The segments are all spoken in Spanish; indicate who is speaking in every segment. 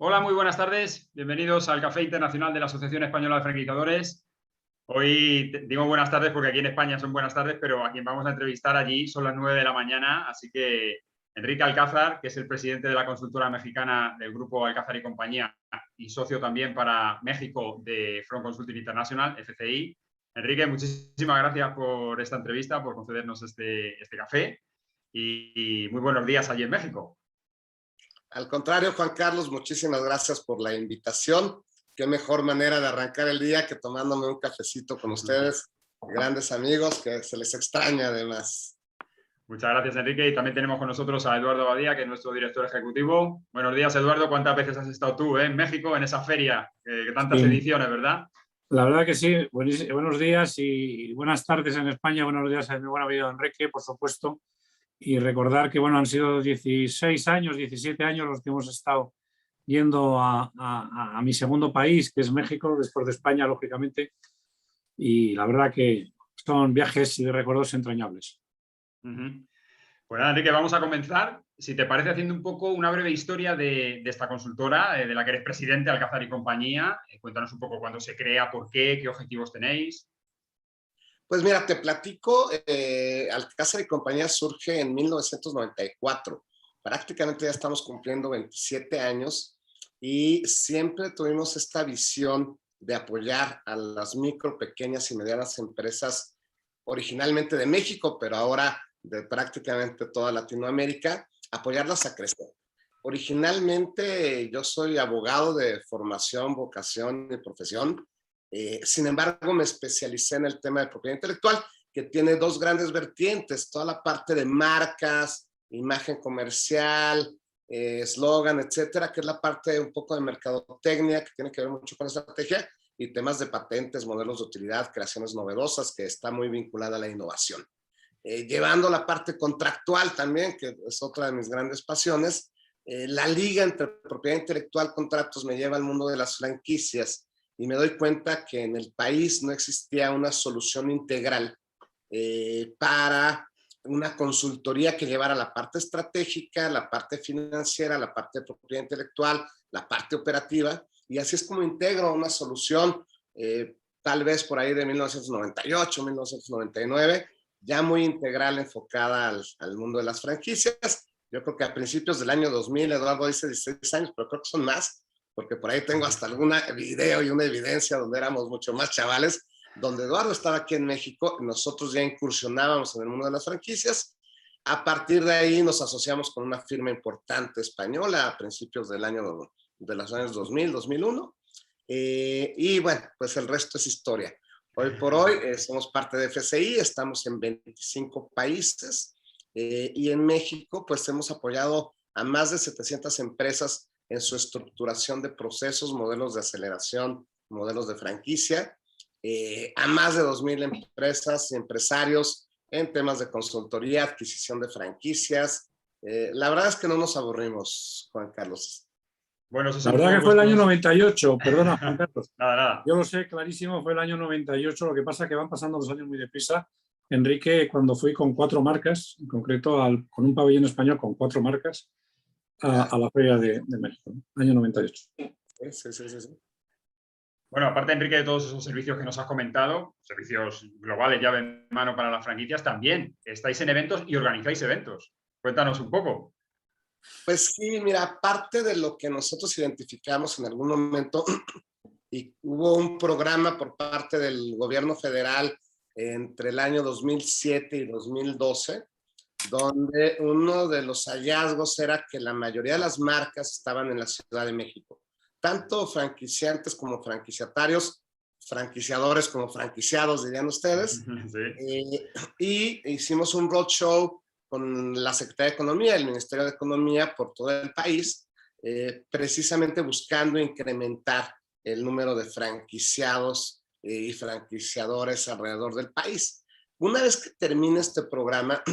Speaker 1: Hola, muy buenas tardes. Bienvenidos al Café Internacional de la Asociación Española de Franquiciadores. Hoy digo buenas tardes porque aquí en España son buenas tardes, pero a quien vamos a entrevistar allí son las 9 de la mañana. Así que Enrique Alcázar, que es el presidente de la consultora mexicana del grupo Alcázar y compañía y socio también para México de Front Consulting International, FCI. Enrique, muchísimas gracias por esta entrevista, por concedernos este café y muy buenos días allí en México.
Speaker 2: Al contrario, Juan Carlos, muchísimas gracias por la invitación. Qué mejor manera de arrancar el día que tomándome un cafecito con ustedes, grandes amigos, que se les extraña además.
Speaker 1: Muchas gracias, Enrique. Y también tenemos con nosotros a Eduardo Badía, que es nuestro director ejecutivo. Buenos días, Eduardo. ¿Cuántas veces has estado tú en México, en esa feria? Tantas ediciones, ¿verdad?
Speaker 3: La verdad que sí. Buenos días y buenas tardes en España. Buenos días a mi buen amigo Enrique, por supuesto. Y recordar que han sido 16 años, 17 años los que hemos estado yendo a mi segundo país, que es México, después de España, lógicamente. Y la verdad que son viajes y recuerdos entrañables.
Speaker 1: Pues nada, Enrique, vamos a comenzar, si te parece, haciendo un poco una breve historia de esta consultora, de la que eres presidente, Alcázar y compañía. Cuéntanos un poco cuándo se crea, por qué objetivos tenéis.
Speaker 2: Pues mira, te platico, Alcázar y compañía surge en 1994. Prácticamente ya estamos cumpliendo 27 años y siempre tuvimos esta visión de apoyar a las micro, pequeñas y medianas empresas, originalmente de México, pero ahora de prácticamente toda Latinoamérica, apoyarlas a crecer. Originalmente yo soy abogado de formación, vocación y profesión. Sin embargo, me especialicé en el tema de propiedad intelectual, que tiene dos grandes vertientes: toda la parte de marcas, imagen comercial, eslogan, etcétera, que es la parte un poco de mercadotecnia, que tiene que ver mucho con estrategia, y temas de patentes, modelos de utilidad, creaciones novedosas, que está muy vinculada a la innovación. Llevando la parte contractual también, que es otra de mis grandes pasiones. La liga entre propiedad intelectual, contratos, me lleva al mundo de las franquicias y me doy cuenta que en el país no existía una solución integral para una consultoría que llevara la parte estratégica, la parte financiera, la parte de propiedad intelectual, la parte operativa, y así es como integro una solución, tal vez por ahí de 1998, 1999, ya muy integral, enfocada al mundo de las franquicias. Yo creo que a principios del año 2000, Eduardo dice 16 años, pero creo que son más, porque por ahí tengo hasta alguna video y una evidencia donde éramos mucho más chavales, donde Eduardo estaba aquí en México, nosotros ya incursionábamos en el mundo de las franquicias. A partir de ahí nos asociamos con una firma importante española a principios de los años 2000, 2001. Y bueno, pues el resto es historia. Hoy por hoy somos parte de FCI, estamos en 25 países y en México pues hemos apoyado a más de 700 empresas en su estructuración de procesos, modelos de aceleración, modelos de franquicia, a más de 2,000 empresas y empresarios en temas de consultoría, adquisición de franquicias. La verdad es que no nos aburrimos, Juan Carlos.
Speaker 1: Bueno,
Speaker 3: la verdad que fue el año 98, perdona, Juan Carlos.
Speaker 1: Nada.
Speaker 3: Yo lo sé clarísimo, fue el año 98, lo que pasa es que van pasando los años muy deprisa. Enrique, cuando fui con 4 marcas, en concreto con un pabellón español con 4 marcas, a la Feria de México, ¿no? Año 98.
Speaker 2: Sí.
Speaker 1: Bueno, aparte, Enrique, de todos esos servicios que nos has comentado, servicios globales, llave en mano para las franquicias, también estáis en eventos y organizáis eventos. Cuéntanos un poco.
Speaker 2: Pues sí, mira, parte de lo que nosotros identificamos en algún momento, y hubo un programa por parte del gobierno federal entre el año 2007 y 2012, donde uno de los hallazgos era que la mayoría de las marcas estaban en la Ciudad de México, tanto franquiciantes como franquiciatarios, franquiciadores como franquiciados, dirían ustedes. Sí. Y hicimos un roadshow con la Secretaría de Economía, el Ministerio de Economía, por todo el país, precisamente buscando incrementar el número de franquiciados y franquiciadores alrededor del país. Una vez que termine este programa,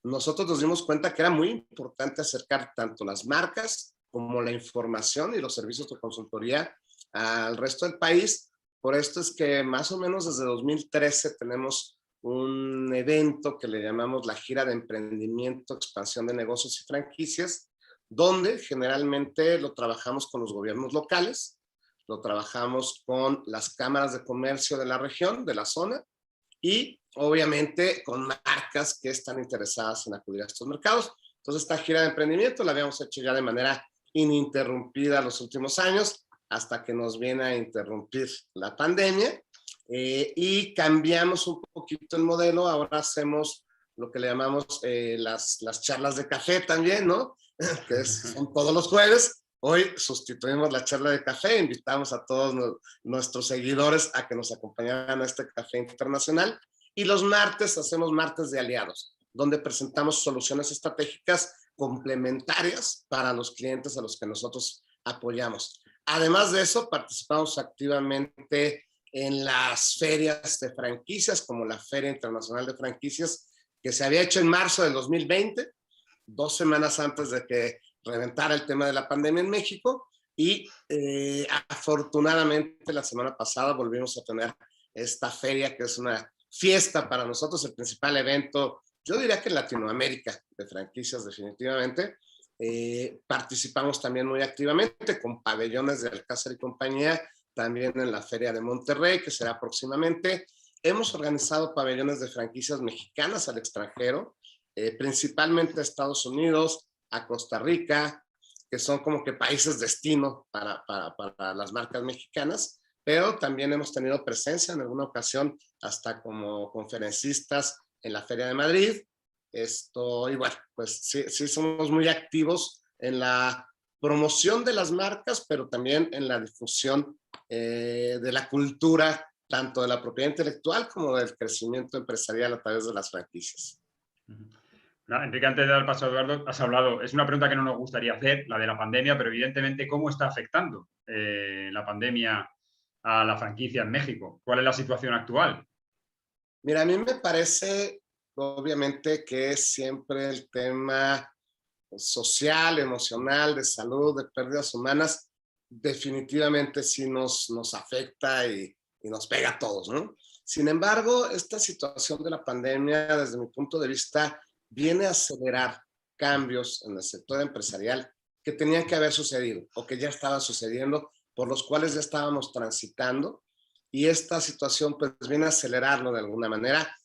Speaker 2: nosotros nos dimos cuenta que era muy importante acercar tanto las marcas como la información y los servicios de consultoría al resto del país. Por esto es que más o menos desde 2013 tenemos un evento que le llamamos la Gira de Emprendimiento, Expansión de Negocios y Franquicias, donde generalmente lo trabajamos con los gobiernos locales, lo trabajamos con las cámaras de comercio de la región, de la zona, y obviamente con marcas que están interesadas en acudir a estos mercados. Entonces, esta gira de emprendimiento la habíamos hecho ya de manera ininterrumpida los últimos años, hasta que nos viene a interrumpir la pandemia, y cambiamos un poquito el modelo. Ahora hacemos lo que le llamamos las charlas de café también, ¿no? Son todos los jueves. Hoy sustituimos la charla de café, invitamos a todos nuestros seguidores a que nos acompañaran a este café internacional, y los martes hacemos martes de aliados, donde presentamos soluciones estratégicas complementarias para los clientes a los que nosotros apoyamos. Además de eso, participamos activamente en las ferias de franquicias, como la Feria Internacional de Franquicias, que se había hecho en marzo del 2020, 2 semanas antes de que reventara el tema de la pandemia en México, y afortunadamente la semana pasada volvimos a tener esta feria, que es una fiesta para nosotros, el principal evento, yo diría que en Latinoamérica, de franquicias definitivamente. Participamos también muy activamente con pabellones de Alcázar y compañía, también en la Feria de Monterrey, que será próximamente. Hemos organizado pabellones de franquicias mexicanas al extranjero, principalmente a Estados Unidos, a Costa Rica, que son como que países destino para las marcas mexicanas, pero también hemos tenido presencia en alguna ocasión hasta como conferencistas en la Feria de Madrid. Y bueno, pues sí somos muy activos en la promoción de las marcas, pero también en la difusión de la cultura, tanto de la propiedad intelectual como del crecimiento empresarial a través de las franquicias.
Speaker 1: Enrique, antes de dar paso a Eduardo, has hablado, es una pregunta que no nos gustaría hacer, la de la pandemia, pero evidentemente, ¿cómo está afectando la pandemia a la franquicia en México? ¿Cuál es la situación actual?
Speaker 2: Mira, a mí me parece, obviamente, que siempre el tema social, emocional, de salud, de pérdidas humanas, definitivamente sí nos afecta y nos pega a todos, ¿no? Sin embargo, esta situación de la pandemia, desde mi punto de vista, viene a acelerar cambios en el sector empresarial que tenían que haber sucedido o que ya estaban sucediendo, por los cuales ya estábamos transitando, y esta situación pues viene a acelerarlo de alguna manera,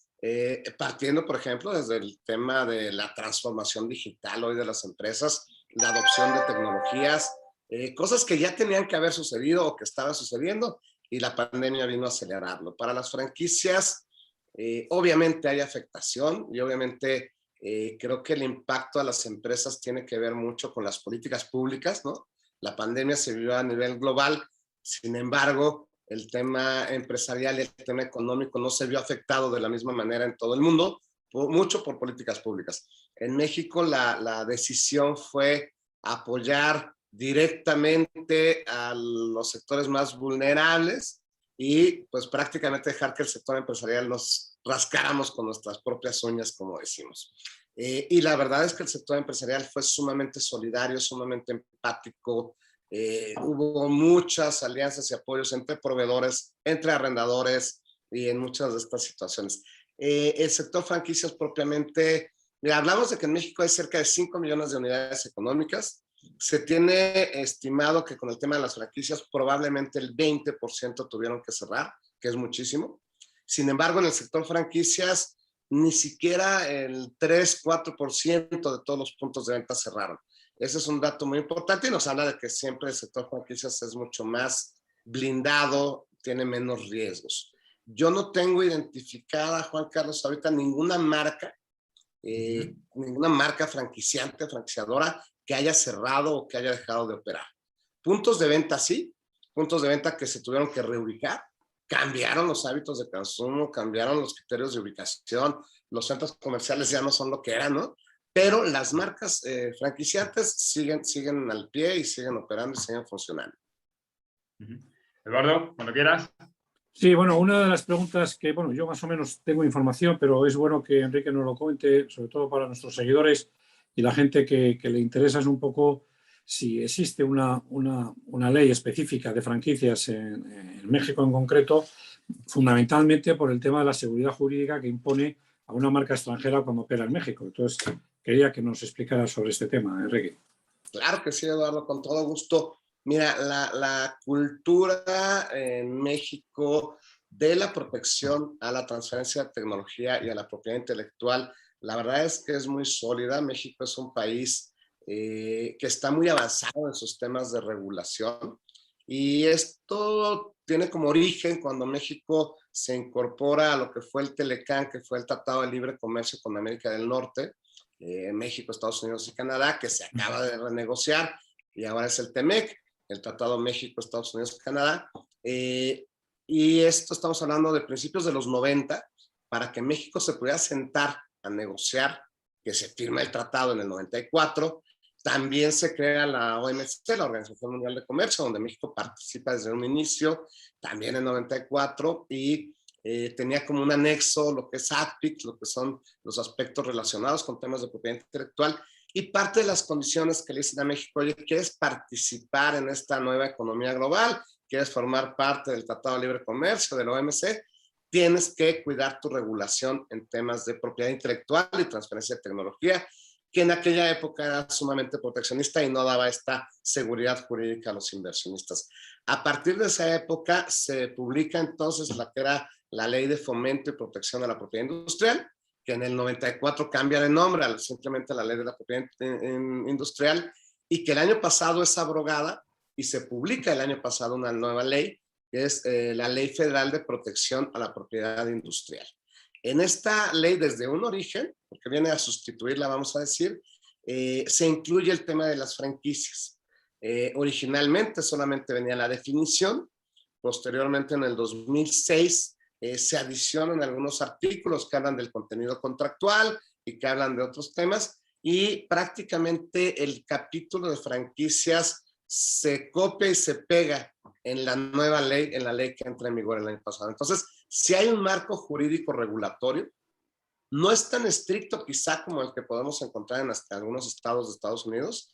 Speaker 2: partiendo, por ejemplo, desde el tema de la transformación digital hoy de las empresas, la adopción de tecnologías, cosas que ya tenían que haber sucedido o que estaban sucediendo, y la pandemia vino a acelerarlo. Para las franquicias, obviamente hay afectación, y obviamente creo que el impacto a las empresas tiene que ver mucho con las políticas públicas, ¿no? La pandemia se vivió a nivel global, sin embargo, el tema empresarial y el tema económico no se vio afectado de la misma manera en todo el mundo, mucho por políticas públicas. En México la decisión fue apoyar directamente a los sectores más vulnerables y pues prácticamente dejar que el sector empresarial nos rascáramos con nuestras propias uñas, como decimos. Y la verdad es que el sector empresarial fue sumamente solidario, sumamente empático. Hubo muchas alianzas y apoyos entre proveedores, entre arrendadores y en muchas de estas situaciones. El sector franquicias propiamente, mira, hablamos de que en México hay cerca de 5 millones de unidades económicas. Se tiene estimado que con el tema de las franquicias probablemente el 20% tuvieron que cerrar, que es muchísimo. Sin embargo, en el sector franquicias ni siquiera el 3-4% de todos los puntos de venta cerraron. Ese es un dato muy importante y nos habla de que siempre el sector franquicias es mucho más blindado, tiene menos riesgos. Yo no tengo identificada, Juan Carlos, ahorita ninguna marca franquiciante, franquiciadora que haya cerrado o que haya dejado de operar. Puntos de venta sí, puntos de venta que se tuvieron que reubicar, cambiaron los hábitos de consumo, cambiaron los criterios de ubicación, los centros comerciales ya no son lo que eran, ¿no? Pero las marcas franquiciantes siguen al pie y siguen operando y siguen funcionando.
Speaker 1: Eduardo, cuando quieras.
Speaker 3: Sí, bueno, una de las preguntas que, bueno, yo más o menos tengo información, pero es bueno que Enrique nos lo comente, sobre todo para nuestros seguidores y la gente que le interesa, es un poco si existe una ley específica de franquicias en México en concreto, fundamentalmente por el tema de la seguridad jurídica que impone a una marca extranjera cuando opera en México. Entonces, quería que nos explicara sobre este tema, Enrique.
Speaker 2: Claro que sí, Eduardo, con todo gusto. Mira, la cultura en México de la protección a la transferencia de tecnología y a la propiedad intelectual, la verdad es que es muy sólida. México es un país que está muy avanzado en sus temas de regulación y esto tiene como origen cuando México se incorpora a lo que fue el Telecán, que fue el Tratado de Libre Comercio con América del Norte, México, Estados Unidos y Canadá, que se acaba de renegociar y ahora es el TEMEC, el Tratado México, Estados Unidos y Canadá. Y esto estamos hablando de principios de los 90, para que México se pudiera sentar a negociar, que se firma el tratado en el 94. También se crea la OMC, la Organización Mundial de Comercio, donde México participa desde un inicio, también en 94, y tenía como un anexo lo que es APIC, lo que son los aspectos relacionados con temas de propiedad intelectual, y parte de las condiciones que le dicen a México: oye, ¿quieres participar en esta nueva economía global? ¿Quieres formar parte del Tratado de Libre Comercio, del OMC? Tienes que cuidar tu regulación en temas de propiedad intelectual y transferencia de tecnología, que en aquella época era sumamente proteccionista y no daba esta seguridad jurídica a los inversionistas. A partir de esa época se publica entonces la que era la Ley de Fomento y Protección de la Propiedad Industrial, que en el 94 cambia de nombre a simplemente la Ley de la Propiedad Industrial, y que el año pasado es abrogada y se publica el año pasado una nueva ley, que es la Ley Federal de Protección a la Propiedad Industrial. En esta ley, desde un origen, porque viene a sustituirla, vamos a decir, se incluye el tema de las franquicias. Originalmente solamente venía la definición, posteriormente en el 2006 se adicionan algunos artículos que hablan del contenido contractual y que hablan de otros temas, y prácticamente el capítulo de franquicias se copia y se pega en la nueva ley, en la ley que entra en vigor el año pasado. Entonces, si hay un marco jurídico regulatorio, no es tan estricto quizá como el que podemos encontrar en hasta algunos estados de Estados Unidos,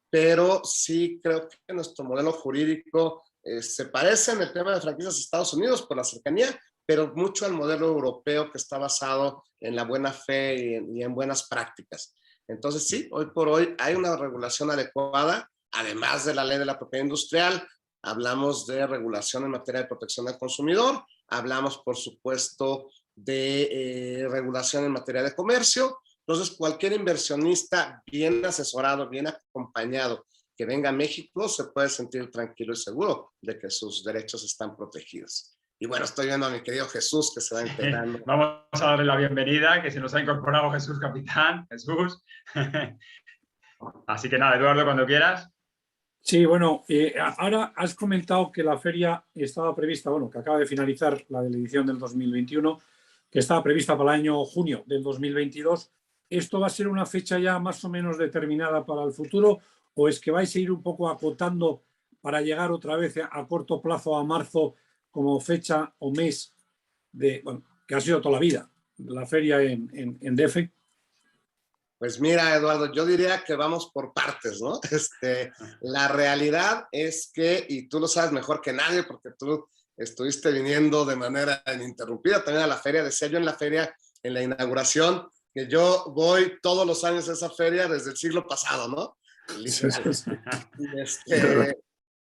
Speaker 2: pero sí creo que nuestro modelo jurídico se parece en el tema de franquicias de Estados Unidos por la cercanía, pero mucho al modelo europeo, que está basado en la buena fe y en buenas prácticas. Entonces sí, hoy por hoy hay una regulación adecuada, además de la ley de la propiedad industrial. Hablamos de regulación en materia de protección al consumidor, hablamos por supuesto de regulación en materia de comercio. Entonces, cualquier inversionista bien asesorado, bien acompañado, que venga a México, se puede sentir tranquilo y seguro de que sus derechos están protegidos. Y bueno, estoy viendo a mi querido Jesús, que se va integrando.
Speaker 1: Vamos a darle la bienvenida, que se nos ha incorporado Jesús Capitán. Jesús. Así que nada, Eduardo, cuando quieras.
Speaker 3: Sí, bueno, ahora has comentado que la feria estaba prevista, bueno, que acaba de finalizar la de la edición del 2021, que estaba prevista para el año junio del 2022. ¿Esto va a ser una fecha ya más o menos determinada para el futuro, o es que vais a ir un poco acotando para llegar otra vez a corto plazo, a marzo, como fecha o mes de, bueno, que ha sido toda la vida, la feria en DF?
Speaker 2: Pues mira, Eduardo, yo diría que vamos por partes, ¿no? La realidad es que, y tú lo sabes mejor que nadie, porque tú estuviste viniendo de manera ininterrumpida también a la feria. Decía yo en la feria, en la inauguración, que yo voy todos los años a esa feria desde el siglo pasado, ¿no? Literal.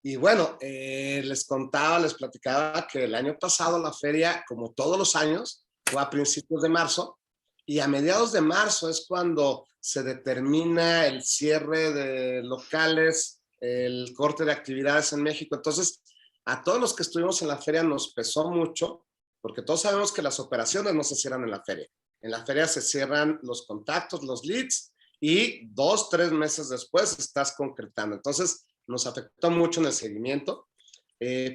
Speaker 2: Y bueno, les contaba, les platicaba que el año pasado la feria, como todos los años, fue a principios de marzo, y a mediados de marzo es cuando se determina el cierre de locales, el corte de actividades en México. Entonces, a todos los que estuvimos en la feria nos pesó mucho, porque todos sabemos que las operaciones no se cierran en la feria. En la feria se cierran los contactos, los leads, y 2, 3 meses después estás concretando. Entonces, nos afectó mucho en el seguimiento.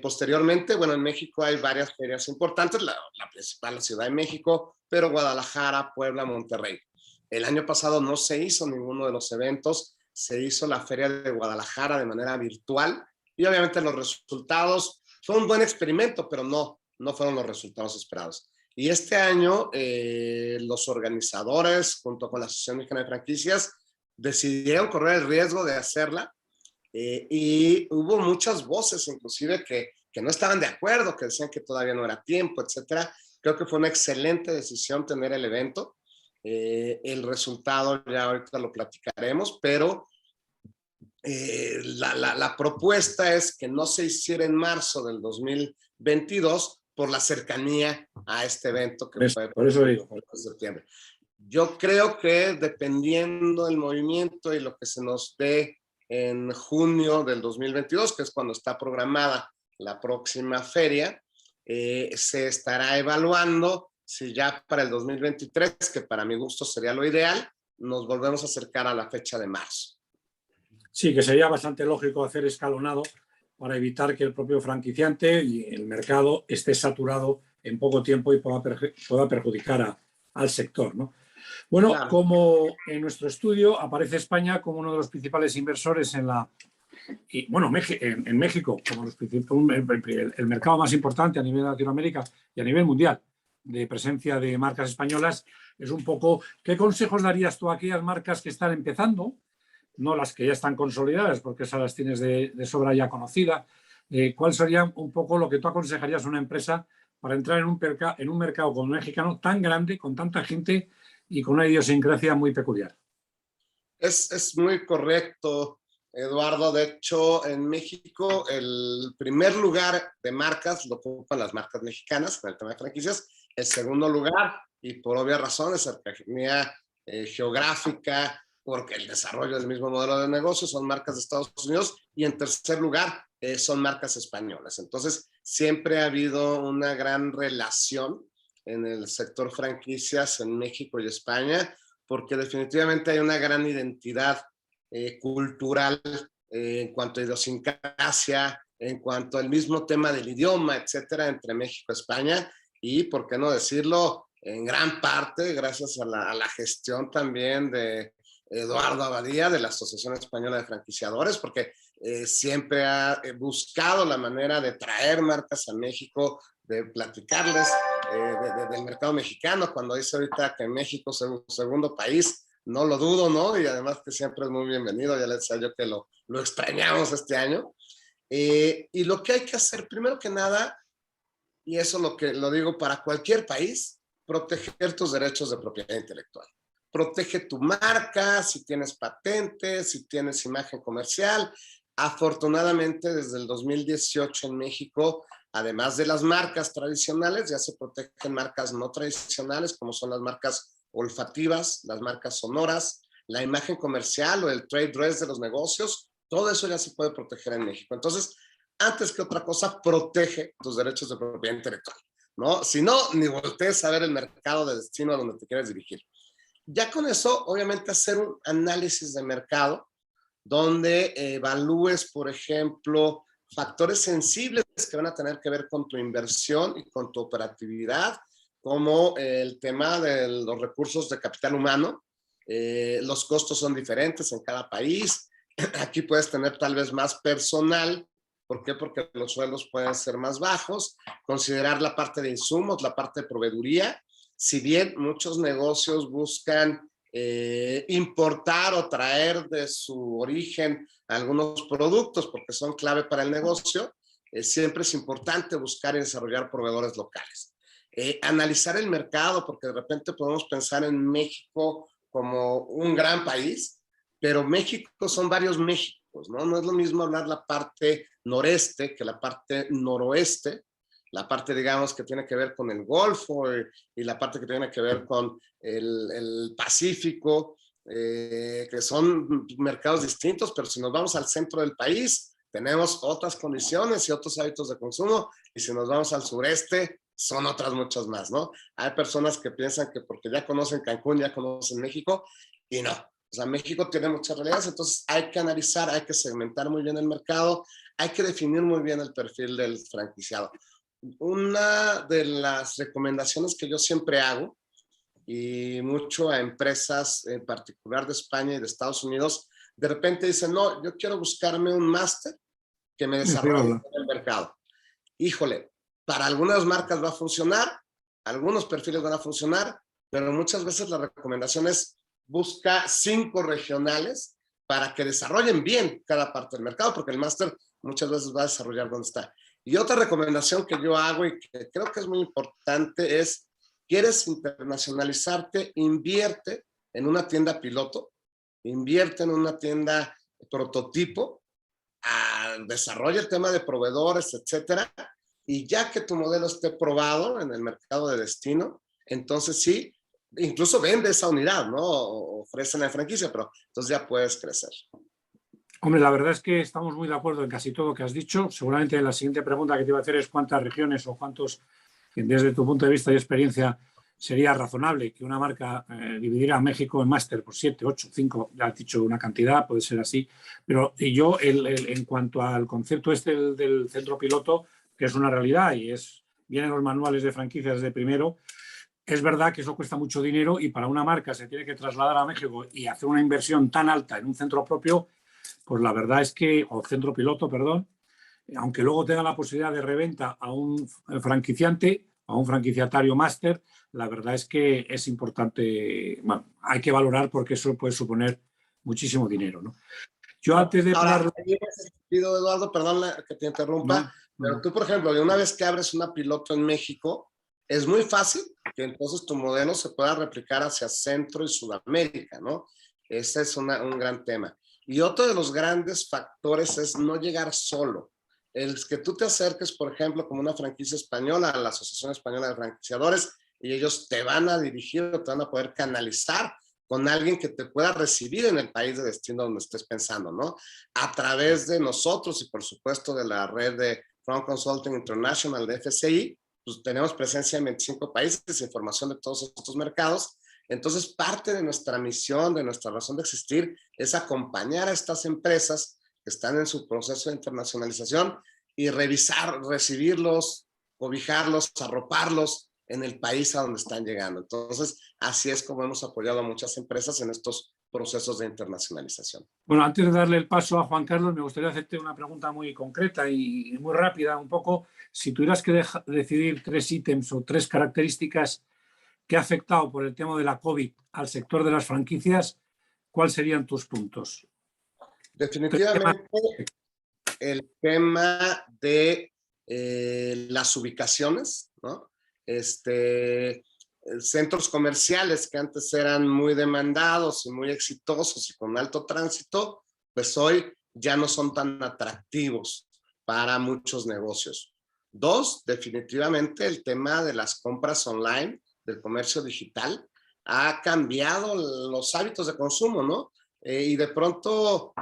Speaker 2: Posteriormente, bueno, en México hay varias ferias importantes, la principal, la Ciudad de México, pero Guadalajara, Puebla, Monterrey. El año pasado no se hizo ninguno de los eventos, se hizo la Feria de Guadalajara de manera virtual, y obviamente los resultados, fue un buen experimento, pero no fueron los resultados esperados. Y este año los organizadores, junto con la Asociación Mexicana de Franquicias, decidieron correr el riesgo de hacerla, y hubo muchas voces inclusive que no estaban de acuerdo, que decían que todavía no era tiempo, etcétera. Creo que fue una excelente decisión tener el evento. El resultado ya ahorita lo platicaremos, pero la propuesta es que no se hiciera en marzo del 2022 por la cercanía a este evento que fue
Speaker 3: por eso digo.
Speaker 2: en septiembre. Yo creo que dependiendo del movimiento y lo que se nos dé en junio del 2022, que es cuando está programada la próxima feria, se estará evaluando si ya para el 2023, que para mi gusto sería lo ideal, nos volvemos a acercar a la fecha de marzo.
Speaker 3: Sí, que sería bastante lógico hacer escalonado para evitar que el propio franquiciante y el mercado esté saturado en poco tiempo y pueda perjudicar al sector, ¿no? Bueno, claro. Como en nuestro estudio aparece España como uno de los principales inversores en México, como el mercado más importante a nivel de Latinoamérica y a nivel mundial de presencia de marcas españolas, es un poco, ¿qué consejos darías tú a aquellas marcas que están empezando? No las que ya están consolidadas, porque esas las tienes de sobra ya conocida. ¿Cuál sería un poco lo que tú aconsejarías a una empresa para entrar en un mercado como el mexicano tan grande, con tanta gente y con una idiosincrasia muy peculiar?
Speaker 2: Es muy correcto, Eduardo. De hecho, en México el primer lugar de marcas lo ocupan las marcas mexicanas con el tema de franquicias. El segundo lugar, y por obvias razones, cercanía geográfica, porque el desarrollo del mismo modelo de negocio, son marcas de Estados Unidos. Y en tercer lugar, son marcas españolas. Entonces, siempre ha habido una gran relación en el sector franquicias en México y España, porque definitivamente hay una gran identidad cultural en cuanto a idiosincrasia, en cuanto al mismo tema del idioma, etcétera, entre México y España. Y, por qué no decirlo, en gran parte, gracias a la gestión también de Eduardo Abadía, de la Asociación Española de Franquiciadores, porque siempre ha buscado la manera de traer marcas a México, de platicarles del mercado mexicano. Cuando dice ahorita que México es el segundo país, no lo dudo, ¿no? Y además que siempre es muy bienvenido. Ya les decía yo que lo extrañamos este año. Y lo que hay que hacer, primero que nada, y eso lo digo para cualquier país, proteger tus derechos de propiedad intelectual. Protege tu marca, si tienes patentes, si tienes imagen comercial. Afortunadamente, desde el 2018 en México, además de las marcas tradicionales, ya se protegen marcas no tradicionales, como son las marcas olfativas, las marcas sonoras, la imagen comercial o el trade dress de los negocios. Todo eso ya se puede proteger en México. Entonces, antes que otra cosa, protege tus derechos de propiedad intelectual, ¿no? Si no, ni voltees a ver el mercado de destino a donde te quieres dirigir. Ya con eso, obviamente, hacer un análisis de mercado donde evalúes, por ejemplo, factores sensibles que van a tener que ver con tu inversión y con tu operatividad, como el tema de los recursos de capital humano. Los costos son diferentes en cada país. Aquí puedes tener tal vez más personal. ¿Por qué? Porque los sueldos pueden ser más bajos. Considerar la parte de insumos, la parte de proveeduría. Si bien muchos negocios buscan importar o traer de su origen algunos productos porque son clave para el negocio, siempre es importante buscar y desarrollar proveedores locales. Analizar el mercado, porque de repente podemos pensar en México como un gran país, pero México son varios Méxicos, ¿no? No es lo mismo hablar la parte noreste que la parte noroeste, la parte, digamos, que tiene que ver con el Golfo y la parte que tiene que ver con el Pacífico, que son mercados distintos, pero si nos vamos al centro del país, tenemos otras condiciones y otros hábitos de consumo, y si nos vamos al sureste, son otras muchas más, ¿no? Hay personas que piensan que porque ya conocen Cancún, ya conocen México, y no. O sea, México tiene muchas realidades, entonces hay que analizar, hay que segmentar muy bien el mercado, hay que definir muy bien el perfil del franquiciado. Una de las recomendaciones que yo siempre hago, y mucho a empresas en particular de España y de Estados Unidos, de repente dicen, no, yo quiero buscarme un máster que me desarrolle en el mercado. Híjole, para algunas marcas va a funcionar, algunos perfiles van a funcionar, pero muchas veces la recomendación es busca 5 regionales para que desarrollen bien cada parte del mercado, porque el máster muchas veces va a desarrollar donde está. Y otra recomendación que yo hago y que creo que es muy importante es, ¿quieres internacionalizarte? Invierte en una tienda piloto, invierte en una tienda prototipo, al desarrollo el tema de proveedores, etcétera, y ya que tu modelo esté probado en el mercado de destino, entonces sí, incluso vende esa unidad, ¿no? O ofrecen la franquicia, pero entonces ya puedes crecer.
Speaker 3: Hombre, la verdad es que estamos muy de acuerdo en casi todo lo que has dicho. Seguramente la siguiente pregunta que te iba a hacer es cuántas regiones o cuántos, desde tu punto de vista y experiencia, sería razonable que una marca dividiera a México en máster por 7, 8, 5, ya has dicho una cantidad, puede ser así. Pero y yo, en cuanto al concepto del centro piloto, que es una realidad y vienen los manuales de franquicias desde primero, es verdad que eso cuesta mucho dinero y para una marca se tiene que trasladar a México y hacer una inversión tan alta en un centro propio, pues la verdad es que, o centro piloto, perdón, aunque luego tenga la posibilidad de reventa a un franquiciante, a un franquiciatario máster, la verdad es que es importante, bueno, hay que valorar porque eso puede suponer muchísimo dinero, ¿no? Yo antes de
Speaker 2: Ahora,
Speaker 3: parar...
Speaker 2: en ese sentido, Eduardo, perdón que te interrumpa, pero tú, por ejemplo, una vez que abres una piloto en México, es muy fácil que entonces tu modelo se pueda replicar hacia Centro y Sudamérica, ¿no? Ese es un gran tema. Y otro de los grandes factores es no llegar solo. El que tú te acerques, por ejemplo, como una franquicia española a la Asociación Española de Franquiciadores y ellos te van a dirigir o te van a poder canalizar con alguien que te pueda recibir en el país de destino donde estés pensando, ¿no? A través de nosotros y, por supuesto, de la red de Front Consulting International de FCI, pues tenemos presencia en 25 países, información de todos estos mercados. Entonces, parte de nuestra misión, de nuestra razón de existir, es acompañar a estas empresas que están en su proceso de internacionalización y revisar, recibirlos, cobijarlos, arroparlos en el país a donde están llegando. Entonces, así es como hemos apoyado a muchas empresas en estos procesos de internacionalización.
Speaker 3: Bueno, antes de darle el paso a Juan Carlos, me gustaría hacerte una pregunta muy concreta y muy rápida, un poco, si tuvieras que decidir 3 ítems o 3 características que ha afectado por el tema de la COVID al sector de las franquicias, ¿cuáles serían tus puntos?
Speaker 2: Definitivamente el tema de las ubicaciones, ¿no? Centros comerciales que antes eran muy demandados y muy exitosos y con alto tránsito, pues hoy ya no son tan atractivos para muchos negocios. 2, definitivamente el tema de las compras online, del comercio digital, ha cambiado los hábitos de consumo, ¿no? Y de pronto,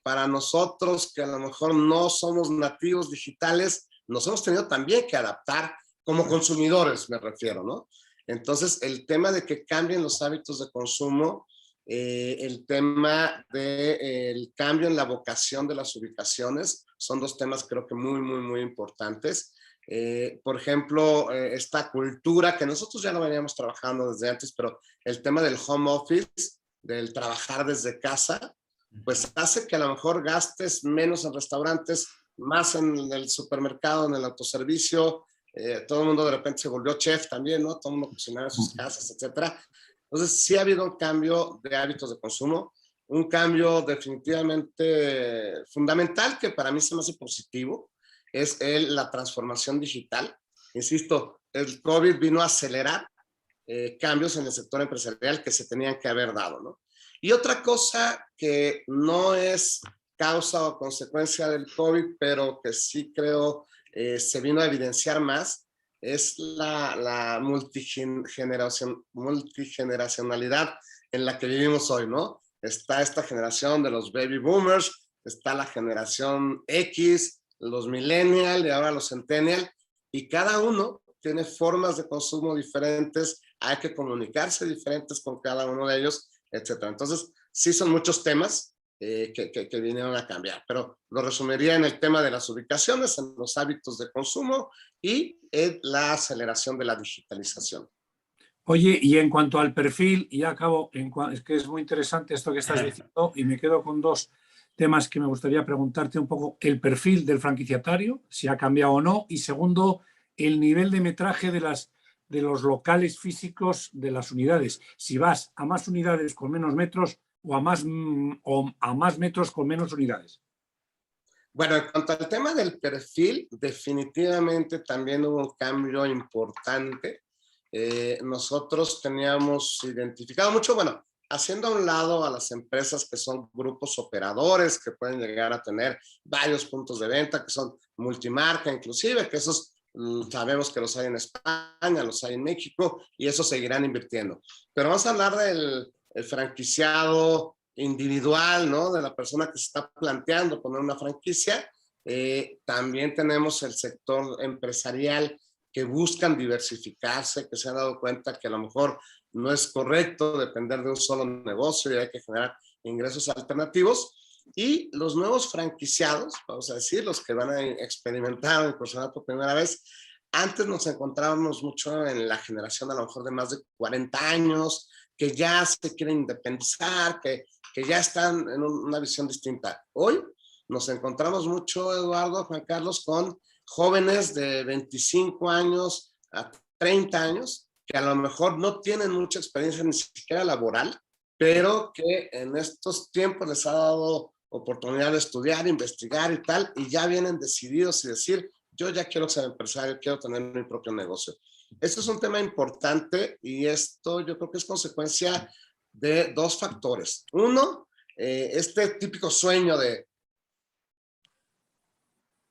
Speaker 2: para nosotros que a lo mejor no somos nativos digitales, nos hemos tenido también que adaptar como consumidores, me refiero, ¿no? Entonces, el tema de que cambien los hábitos de consumo, el tema del cambio en la vocación de las ubicaciones, son 2 temas creo que muy, muy, muy importantes. Por ejemplo, esta cultura que nosotros ya lo veníamos trabajando desde antes, pero el tema del home office, del trabajar desde casa, pues hace que a lo mejor gastes menos en restaurantes, más en el supermercado, en el autoservicio. Todo el mundo de repente se volvió chef también, ¿no? Todo el mundo cocinaba en sus casas, etcétera. Entonces, sí ha habido un cambio de hábitos de consumo, un cambio definitivamente fundamental que para mí se me hace positivo, es la transformación digital. Insisto, el COVID vino a acelerar cambios en el sector empresarial que se tenían que haber dado, ¿no? Y otra cosa que no es causa o consecuencia del COVID, pero que sí creo se vino a evidenciar más, es la multigeneracionalidad en la que vivimos hoy, ¿no? Está esta generación de los baby boomers, está la generación X, los millennials y ahora los centennials, y cada uno tiene formas de consumo diferentes, hay que comunicarse diferentes con cada uno de ellos, etcétera. Entonces, sí son muchos temas que vinieron a cambiar, pero lo resumiría en el tema de las ubicaciones, en los hábitos de consumo y en la aceleración de la digitalización.
Speaker 3: Oye, y en cuanto al perfil, y acabo, es que es muy interesante esto que estás diciendo y me quedo con 2 temas que me gustaría preguntarte un poco. El perfil del franquiciatario, si ha cambiado o no, y segundo, el nivel de metraje de los locales físicos de las unidades. Si vas a más unidades con menos metros o a más metros con menos unidades.
Speaker 2: Bueno, en cuanto al tema del perfil, definitivamente también hubo un cambio importante. Nosotros teníamos identificado mucho, bueno, haciendo a un lado a las empresas que son grupos operadores, que pueden llegar a tener varios puntos de venta, que son multimarca inclusive, que esos sabemos que los hay en España, los hay en México, y eso seguirán invirtiendo. Pero vamos a hablar del franquiciado individual, ¿no? De la persona que se está planteando poner una franquicia. También tenemos el sector empresarial que buscan diversificarse, que se han dado cuenta que a lo mejor no es correcto depender de un solo negocio y hay que generar ingresos alternativos. Y los nuevos franquiciados, vamos a decir, los que van a experimentar o incursionar por primera vez, antes nos encontrábamos mucho en la generación a lo mejor de más de 40 años, que ya se quieren independizar, que ya están en una visión distinta. Hoy nos encontramos mucho, Eduardo, Juan Carlos, con jóvenes de 25 años a 30 años, que a lo mejor no tienen mucha experiencia ni siquiera laboral, pero que en estos tiempos les ha dado oportunidad de estudiar, investigar y tal, y ya vienen decididos y decir, yo ya quiero ser empresario, quiero tener mi propio negocio. Esto es un tema importante y esto yo creo que es consecuencia de dos factores. Uno, este típico sueño de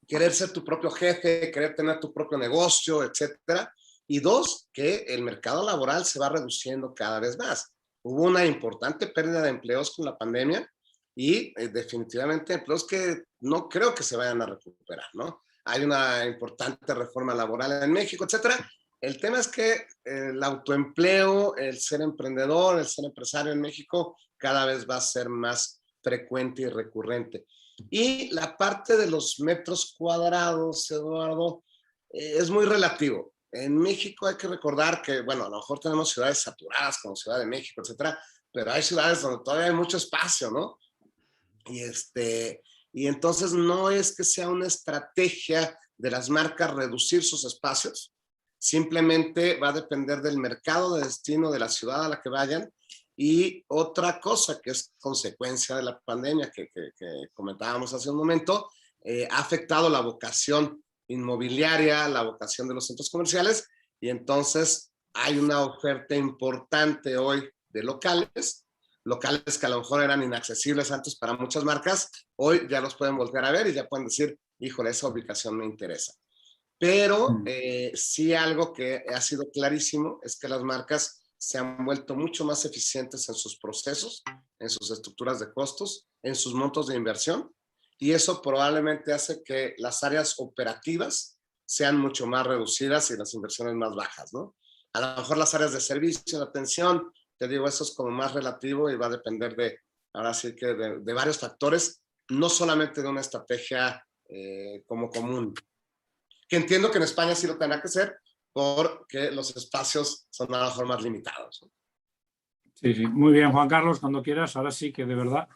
Speaker 2: querer ser tu propio jefe, querer tener tu propio negocio, etcétera. Y dos, que el mercado laboral se va reduciendo cada vez más. Hubo una importante pérdida de empleos con la pandemia y definitivamente empleos que no creo que se vayan a recuperar, ¿no? Hay una importante reforma laboral en México, etcétera. El tema es que el autoempleo, el ser emprendedor, el ser empresario en México cada vez va a ser más frecuente y recurrente. Y la parte de los metros cuadrados, Eduardo, es muy relativo. En México hay que recordar que, bueno, a lo mejor tenemos ciudades saturadas como Ciudad de México, etcétera, pero hay ciudades donde todavía hay mucho espacio, ¿no? Y entonces no es que sea una estrategia de las marcas reducir sus espacios, simplemente va a depender del mercado de destino de la ciudad a la que vayan. Y otra cosa que es consecuencia de la pandemia que comentábamos hace un momento, ha afectado la vocación inmobiliaria, la vocación de los centros comerciales, y entonces hay una oferta importante hoy de locales que a lo mejor eran inaccesibles antes para muchas marcas, hoy ya los pueden volver a ver y ya pueden decir, híjole, esa ubicación me interesa. Pero sí algo que ha sido clarísimo es que las marcas se han vuelto mucho más eficientes en sus procesos, en sus estructuras de costos, en sus montos de inversión, y eso probablemente hace que las áreas operativas sean mucho más reducidas y las inversiones más bajas, ¿no? A lo mejor las áreas de servicio, de atención, te digo, eso es como más relativo y va a depender de, ahora sí que de varios factores, no solamente de una estrategia como común. Que entiendo que en España sí lo tendrá que ser, porque los espacios son a lo mejor más limitados.
Speaker 3: Sí, sí. Muy bien, Juan Carlos, cuando quieras, ahora sí que de verdad.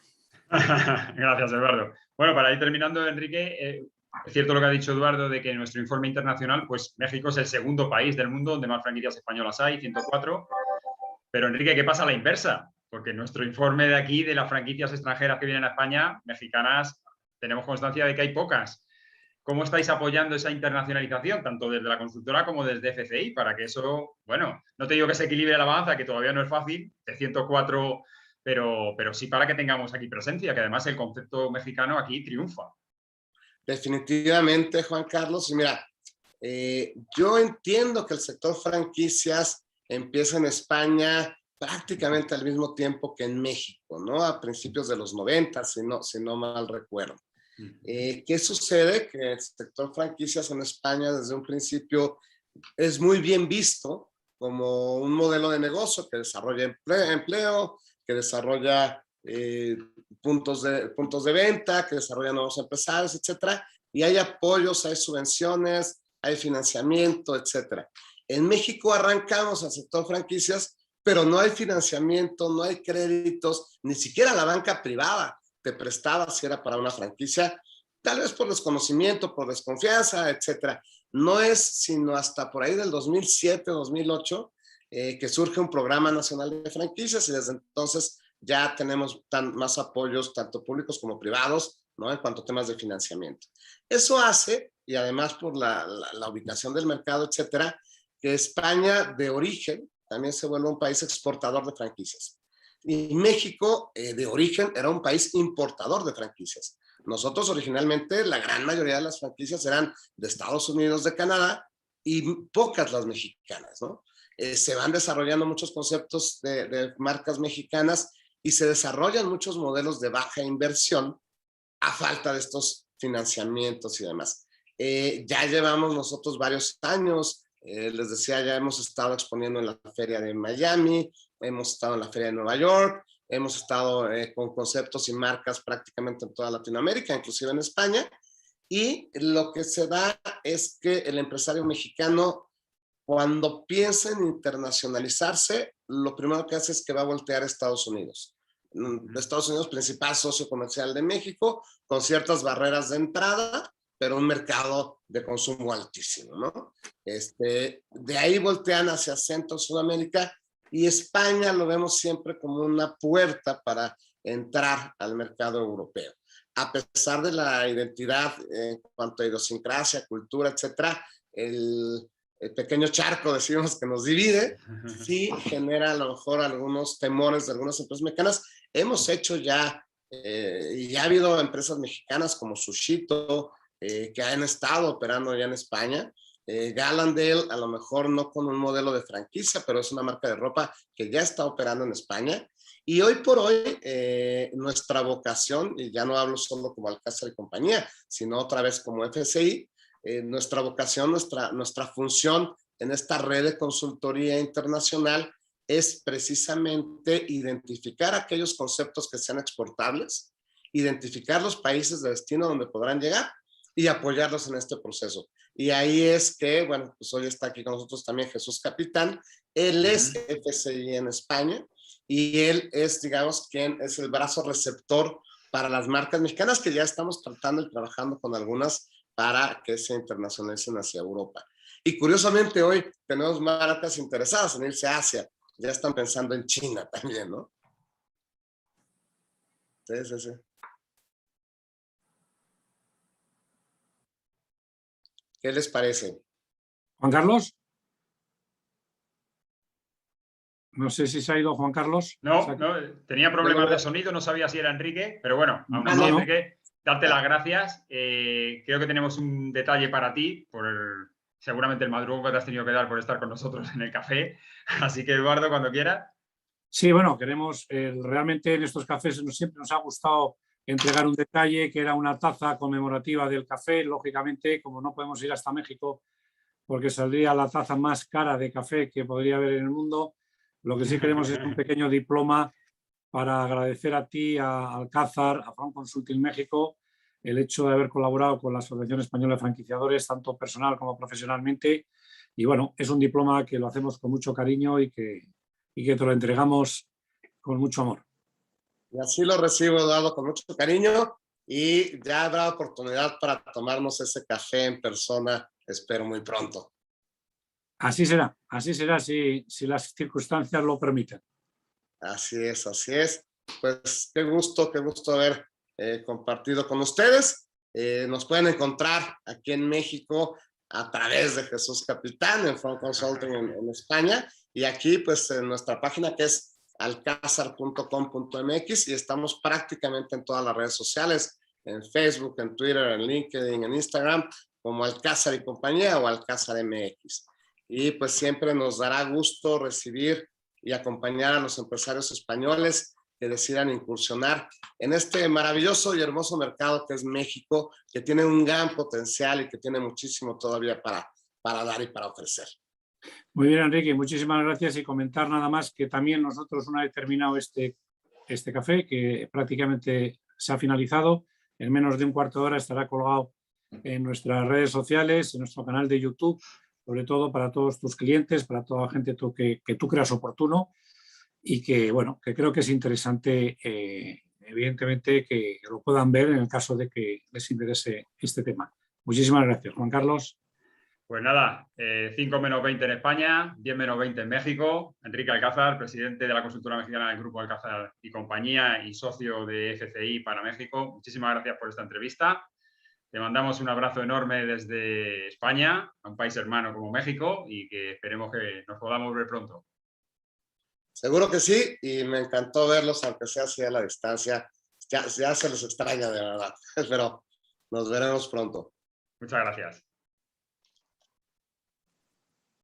Speaker 1: Gracias, Eduardo. Bueno, para ir terminando, Enrique, es cierto lo que ha dicho Eduardo de que en nuestro informe internacional, pues México es el segundo país del mundo donde más franquicias españolas hay, 104. Pero, Enrique, ¿qué pasa a la inversa? Porque en nuestro informe de aquí, de las franquicias extranjeras que vienen a España, mexicanas, tenemos constancia de que hay pocas. ¿Cómo estáis apoyando esa internacionalización, tanto desde la consultora como desde FCI, para que eso, bueno, no te digo que se equilibre la balanza, que todavía no es fácil, de 104, pero sí para que tengamos aquí presencia, que además el concepto mexicano aquí triunfa?
Speaker 2: Definitivamente, Juan Carlos. Y mira, yo entiendo que el sector franquicias empieza en España prácticamente al mismo tiempo que en México, ¿no? A principios de los 90, si no mal recuerdo. ¿Qué sucede? Que el sector franquicias en España desde un principio es muy bien visto como un modelo de negocio que desarrolla empleo, que desarrolla puntos de venta, que desarrolla nuevos empresarios, etcétera. Y hay apoyos, hay subvenciones, hay financiamiento, etcétera. En México arrancamos al sector franquicias, pero no hay financiamiento, no hay créditos, ni siquiera la banca privada te prestaba si era para una franquicia, tal vez por desconocimiento, por desconfianza, etcétera. No es sino hasta por ahí del 2007, 2008, que surge un programa nacional de franquicias y desde entonces ya tenemos más apoyos, tanto públicos como privados, ¿no? En cuanto a temas de financiamiento. Eso hace, y además por la ubicación del mercado, etcétera, que España de origen también se vuelve un país exportador de franquicias. Y México, de origen, era un país importador de franquicias. Nosotros originalmente, la gran mayoría de las franquicias eran de Estados Unidos, de Canadá, y pocas las mexicanas, ¿no? Se van desarrollando muchos conceptos de marcas mexicanas y se desarrollan muchos modelos de baja inversión a falta de estos financiamientos y demás. Ya llevamos nosotros varios años, les decía, ya hemos estado exponiendo en la feria de Miami, hemos estado en la feria de Nueva York, hemos estado con conceptos y marcas prácticamente en toda Latinoamérica, inclusive en España, y lo que se da es que el empresario mexicano, cuando piensa en internacionalizarse, lo primero que hace es que va a voltear a Estados Unidos. Estados Unidos, principal socio comercial de México, con ciertas barreras de entrada, pero un mercado de consumo altísimo, ¿no? De ahí voltean hacia Centro, Sudamérica, y España lo vemos siempre como una puerta para entrar al mercado europeo. A pesar de la identidad en cuanto a idiosincrasia, cultura, etcétera, el pequeño charco, decimos, que nos divide, sí genera a lo mejor algunos temores de algunas empresas mexicanas. Hemos hecho ya, y ya ha habido empresas mexicanas como Sushito, que han estado operando ya en España. Galandale, a lo mejor no con un modelo de franquicia, pero es una marca de ropa que ya está operando en España. Y hoy por hoy, nuestra vocación, y ya no hablo solo como Alcázar y compañía, sino otra vez como FCI, nuestra vocación, nuestra función en esta red de consultoría internacional es precisamente identificar aquellos conceptos que sean exportables, identificar los países de destino donde podrán llegar y apoyarlos en este proceso. Y ahí es que, bueno, pues hoy está aquí con nosotros también Jesús Capitán. Él es FCI en España y él es, digamos, quien es el brazo receptor para las marcas mexicanas que ya estamos tratando y trabajando con algunas para que se internacionalicen hacia Europa. Y curiosamente hoy tenemos marcas interesadas en irse a Asia. Ya están pensando en China también, ¿no? Sí, sí, sí. ¿Qué les parece?
Speaker 3: Juan Carlos. No sé si se ha ido Juan Carlos.
Speaker 1: No, tenía problemas de sonido, no sabía si era Enrique, pero bueno, aún así, Enrique, darte las gracias. Creo que tenemos un detalle para ti, seguramente el madrugo que te has tenido que dar por estar con nosotros en el café. Así que, Eduardo, cuando quieras.
Speaker 3: Sí, bueno, queremos, realmente en estos cafés siempre nos ha gustado entregar un detalle, que era una taza conmemorativa del café. Lógicamente, como no podemos ir hasta México, porque saldría la taza más cara de café que podría haber en el mundo, lo que sí queremos es un pequeño diploma para agradecer a ti, a Alcázar, a Frank Consulting México, el hecho de haber colaborado con la Asociación Española de Franquiciadores, tanto personal como profesionalmente. Y bueno, es un diploma que lo hacemos con mucho cariño y que te lo entregamos con mucho amor.
Speaker 2: Y así lo recibo, Eduardo, con mucho cariño, y ya habrá oportunidad para tomarnos ese café en persona, espero muy pronto.
Speaker 3: Así será si las circunstancias lo permiten.
Speaker 2: Así es, así es. Pues qué gusto haber compartido con ustedes. Nos pueden encontrar aquí en México a través de Jesús Capitán en Front Consulting en España, y aquí pues en nuestra página que es alcazar.com.mx, y estamos prácticamente en todas las redes sociales, en Facebook, en Twitter, en LinkedIn, en Instagram, como Alcázar y compañía o Alcázar MX. Y pues siempre nos dará gusto recibir y acompañar a los empresarios españoles que decidan incursionar en este maravilloso y hermoso mercado que es México, que tiene un gran potencial y que tiene muchísimo todavía para dar y para ofrecer.
Speaker 3: Muy bien, Enrique, muchísimas gracias, y comentar nada más que también nosotros, una vez terminado este café, que prácticamente se ha finalizado, en menos de un cuarto de hora estará colgado en nuestras redes sociales, en nuestro canal de YouTube, sobre todo para todos tus clientes, para toda la gente que tú creas oportuno, y que, bueno, que creo que es interesante, evidentemente, que lo puedan ver en el caso de que les interese este tema. Muchísimas gracias, Juan Carlos.
Speaker 1: Pues nada, 5 menos 20 en España, 10 menos 20 en México. Enrique Alcázar, presidente de la consultora mexicana del Grupo Alcázar y compañía y socio de FCI para México. Muchísimas gracias por esta entrevista. Te mandamos un abrazo enorme desde España, a un país hermano como México, y que esperemos que nos podamos ver pronto.
Speaker 2: Seguro que sí, y me encantó verlos, aunque sea así a la distancia. Ya se les extraña, de verdad. Pero nos veremos pronto.
Speaker 1: Muchas gracias.